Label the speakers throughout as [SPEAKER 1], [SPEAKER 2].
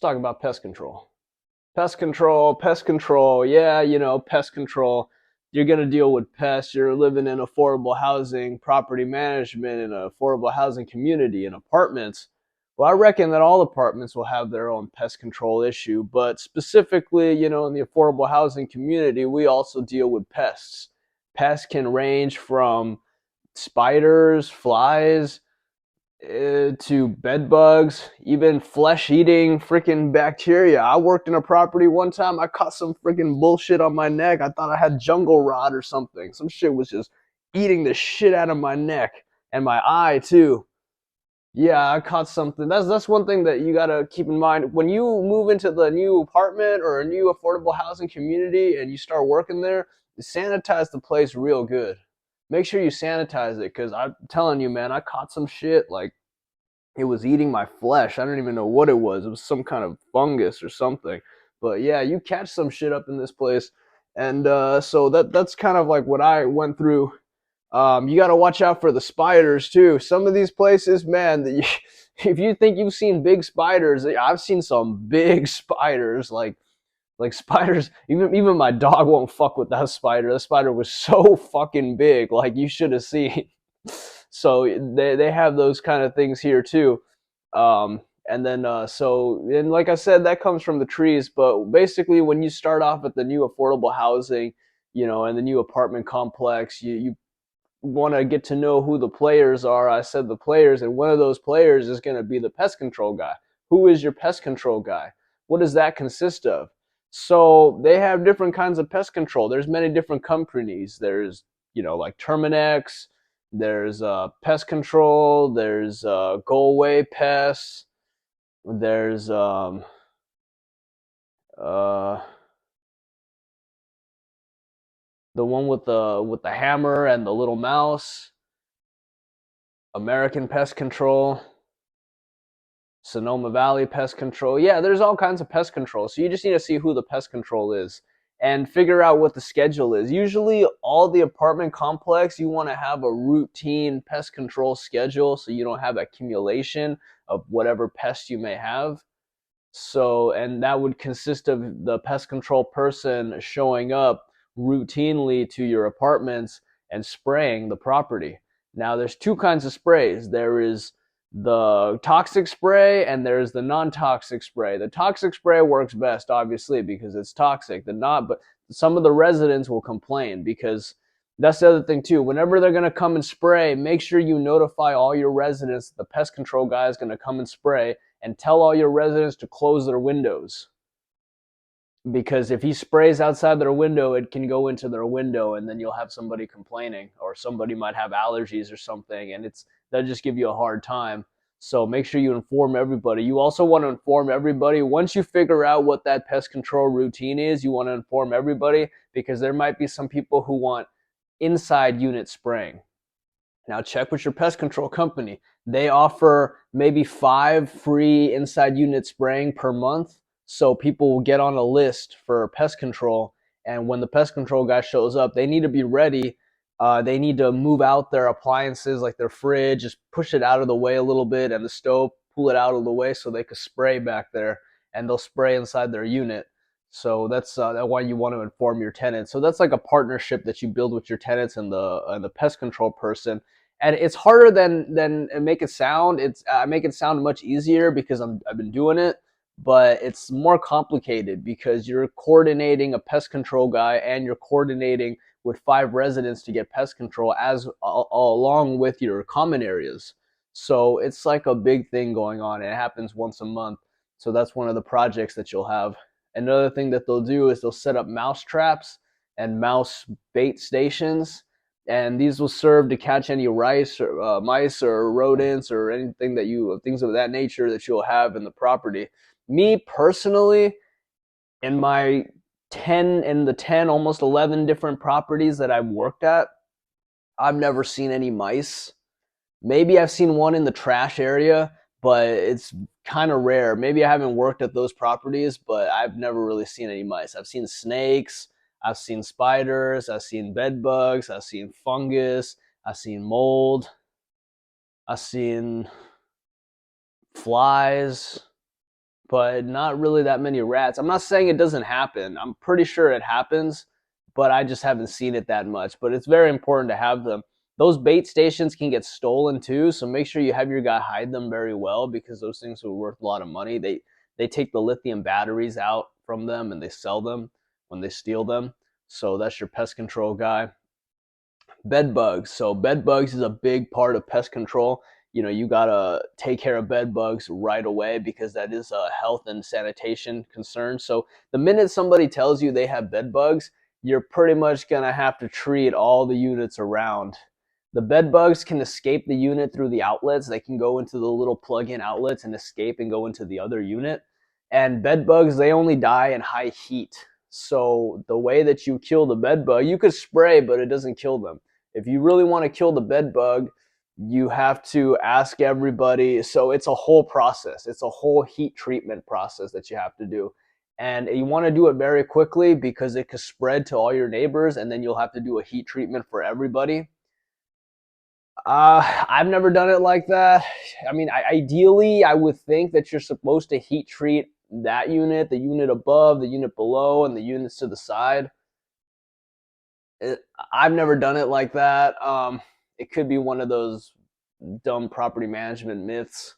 [SPEAKER 1] Talk about pest control. Pest control, pest control. Yeah, pest control. You're going to deal with pests. You're living in affordable housing, property management in an affordable housing community in apartments. Well, I reckon that all apartments will have their own pest control issue, but specifically, in the affordable housing community, we also deal with pests. Pests can range from spiders, flies, to bed bugs, even flesh-eating freaking bacteria. I worked in a property one time. I caught some freaking bullshit on my neck. I thought I had jungle rot or something. Some shit was just eating the shit out of my neck and my eye too. Yeah, I caught something. That's one thing that you gotta keep in mind when you move into the new apartment or a new affordable housing community and you start working there. Sanitize the place real good. Make sure you sanitize it, because I'm telling you, man, I caught some shit like it was eating my flesh. I don't even know what it was. It was some kind of fungus or something. But yeah, you catch some shit up in this place, and so that's kind of like what I went through. You got to watch out for the spiders too. Some of these places, man, if you think you've seen big spiders, I've seen some big spiders. Like spiders. Even my dog won't fuck with that spider. The spider was so fucking big. Like you should have seen. So they have those kind of things here too. And then and like I said, that comes from the trees. But basically, when you start off at the new affordable housing, and the new apartment complex, you want to get to know who the players are. I said the players, and one of those players is going to be the pest control guy. Who is your pest control guy? What does that consist of? So they have different kinds of pest control. There's many different companies. There's, like Terminex. There's pest control. There's go away pests. There's uh, the one with the hammer and the little mouse. American Pest Control. Sonoma Valley Pest Control. Yeah, there's all kinds of pest control. So you just need to see who the pest control is and figure out what the schedule is. Usually, all the apartment complex, you want to have a routine pest control schedule so you don't have accumulation of whatever pests you may have. So, and that would consist of the pest control person showing up routinely to your apartments and spraying the property. Now, there's two kinds of sprays. There is the toxic spray and there's the non-toxic spray. The toxic spray works best, obviously, because it's toxic. But some of the residents will complain because that's the other thing too. Whenever they're gonna come and spray, make sure you notify all your residents that the pest control guy is gonna come and spray, and tell all your residents to close their windows, because if he sprays outside their window, it can go into their window, and then you'll have somebody complaining, or somebody might have allergies or something, and they'll just give you a hard time. So make sure you inform everybody. You also want to inform everybody once you figure out what that pest control routine is. You want to inform everybody, because there might be some people who want inside unit spraying. Now check with your pest control company. They offer maybe 5 free inside unit spraying per month. So people will get on a list for pest control. And when the pest control guy shows up, they need to be ready. They need to move out their appliances, like their fridge, just push it out of the way a little bit, and the stove, pull it out of the way so they could spray back there. And they'll spray inside their unit. So that's why you want to inform your tenants. So that's like a partnership that you build with your tenants and the pest control person. And it's harder than make it sound. It's I make it sound much easier because I've been doing it, but it's more complicated because you're coordinating a pest control guy and you're coordinating with 5 residents to get pest control along with your common areas. So it's like a big thing going on. It happens once a month. So that's one of the projects that you'll have. Another thing that they'll do is they'll set up mouse traps and mouse bait stations, and these will serve to catch any mice or rodents or anything things of that nature that you'll have in the property. Me personally, in my 10 almost 11 different properties that I've worked at, I've never seen any mice. Maybe I've seen one in the trash area, but it's kind of rare. Maybe I haven't worked at those properties, but I've never really seen any mice. I've seen snakes, I've seen spiders, I've seen bed bugs, I've seen fungus, I've seen mold, I've seen flies, but not really that many rats. I'm not saying it doesn't happen. I'm pretty sure it happens, but I just haven't seen it that much. But it's very important to have them. Those bait stations can get stolen too, so make sure you have your guy hide them very well because those things are worth a lot of money. They take the lithium batteries out from them and they sell them when they steal them. So that's your pest control guy. Bed bugs. So bed bugs is a big part of pest control. You know, you gotta take care of bed bugs right away because that is a health and sanitation concern. So the minute somebody tells you they have bed bugs, you're pretty much gonna have to treat all the units around. The bed bugs can escape the unit through the outlets. They can go into the little plug-in outlets and escape and go into the other unit. And bed bugs, they only die in high heat. So the way that you kill the bed bug, you could spray, but it doesn't kill them. If you really want to kill the bed bug, you have to ask everybody. So it's a whole process. It's a whole heat treatment process that you have to do. And you want to do it very quickly because it could spread to all your neighbors and then you'll have to do a heat treatment for everybody. I've never done it like that. I mean, ideally, I would think that you're supposed to heat treat that unit, the unit above, the unit below, and the units to the side. I've never done it like that. It could be one of those dumb property management myths.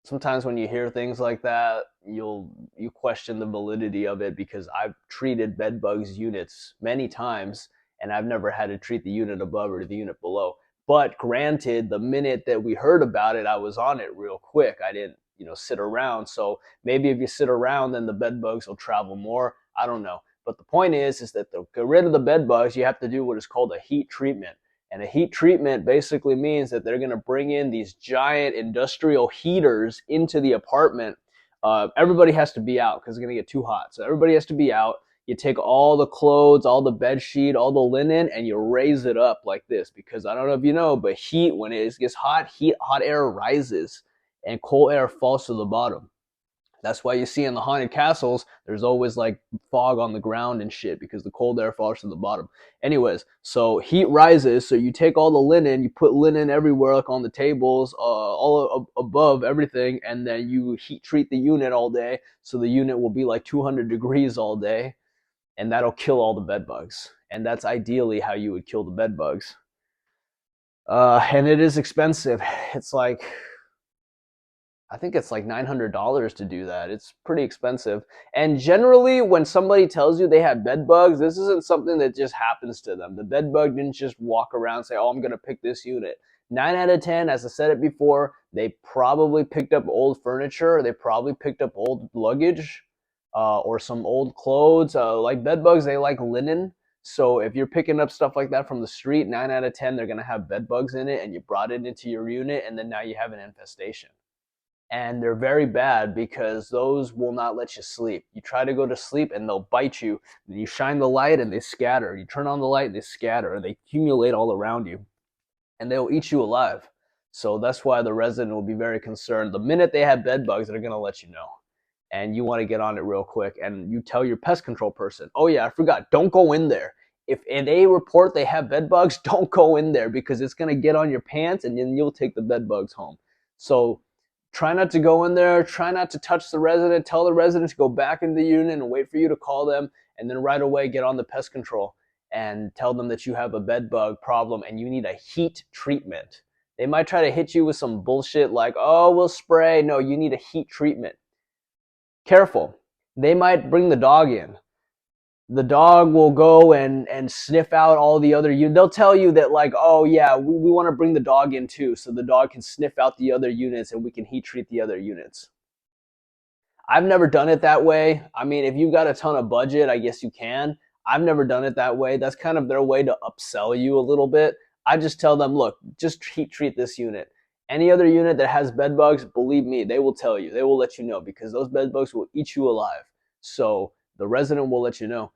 [SPEAKER 1] Sometimes when you hear things like that, you question the validity of it because I've treated bed bugs units many times and I've never had to treat the unit above or the unit below. But granted, the minute that we heard about it, I was on it real quick. I didn't, sit around. So maybe if you sit around, then the bed bugs will travel more. I don't know. But the point is that to get rid of the bed bugs, you have to do what is called a heat treatment. And a heat treatment basically means that they're going to bring in these giant industrial heaters into the apartment. Everybody has to be out because it's going to get too hot. So everybody has to be out. You take all the clothes, all the bed sheet, all the linen, and you raise it up like this. Because I don't know if you know, but heat, when it gets hot, hot air rises and cold air falls to the bottom. That's why you see in the haunted castles, there's always like fog on the ground and shit because the cold air falls to the bottom. Anyways, so heat rises. So you take all the linen, you put linen everywhere, like on the tables, all above everything, and then you heat treat the unit all day. So the unit will be like 200 degrees all day, and that'll kill all the bed bugs. And that's ideally how you would kill the bed bugs. And it is expensive. It's like I think it's like $900 to do that. It's pretty expensive. And generally, when somebody tells you they have bed bugs, this isn't something that just happens to them. The bed bug didn't just walk around and say, oh, I'm going to pick this unit. 9 out of 10, as I said it before, they probably picked up old furniture. They probably picked up old luggage or some old clothes. Like bed bugs, they like linen. So if you're picking up stuff like that from the street, 9 out of 10, they're going to have bed bugs in it, and you brought it into your unit, and then now you have an infestation. And they're very bad because those will not let you sleep. You try to go to sleep and they'll bite you. You shine the light and they scatter. You turn on the light and they scatter. They accumulate all around you and they'll eat you alive. So that's why the resident will be very concerned. The minute they have bed bugs, they're going to let you know. And you want to get on it real quick. And you tell your pest control person, oh yeah, I forgot, don't go in there. If they report they have bed bugs, don't go in there because it's going to get on your pants and then you'll take the bed bugs home. So try not to go in there. Try not to touch the resident. Tell the resident to go back in the unit and wait for you to call them. And then right away get on the pest control and tell them that you have a bed bug problem and you need a heat treatment. They might try to hit you with some bullshit like, oh, we'll spray. No, you need a heat treatment. Careful. They might bring the dog in. The dog will go and sniff out all the other units. They'll tell you that like, oh yeah, we want to bring the dog in too, so the dog can sniff out the other units and we can heat treat the other units. I've never done it that way. I mean, if you've got a ton of budget, I guess you can. I've never done it that way. That's kind of their way to upsell you a little bit. I just tell them, look, just heat treat this unit. Any other unit that has bed bugs, believe me, they will tell you. They will let you know because those bed bugs will eat you alive. So the resident will let you know.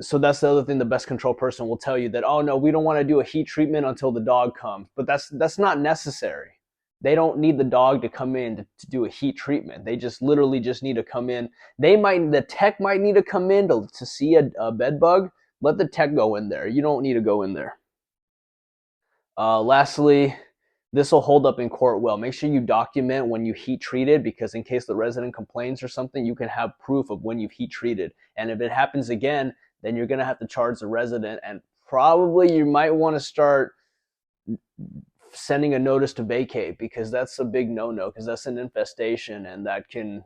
[SPEAKER 1] So that's the other thing the pest control person will tell you that, oh no, we don't want to do a heat treatment until the dog comes. But that's not necessary. They don't need the dog to come in to do a heat treatment. They just literally just need to come in. The tech might need to come in to see a bed bug. Let the tech go in there. You don't need to go in there. Lastly, This will hold up in court well. Make sure you document when you heat treated, because in case the resident complains or something, you can have proof of when you've heat treated. And if it happens again, then you're going to have to charge the resident, and probably you might want to start sending a notice to vacate, because that's a big no-no, because that's an infestation and that can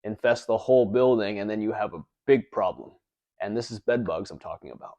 [SPEAKER 1] infest the whole building, and then you have a big problem. And this is bed bugs I'm talking about.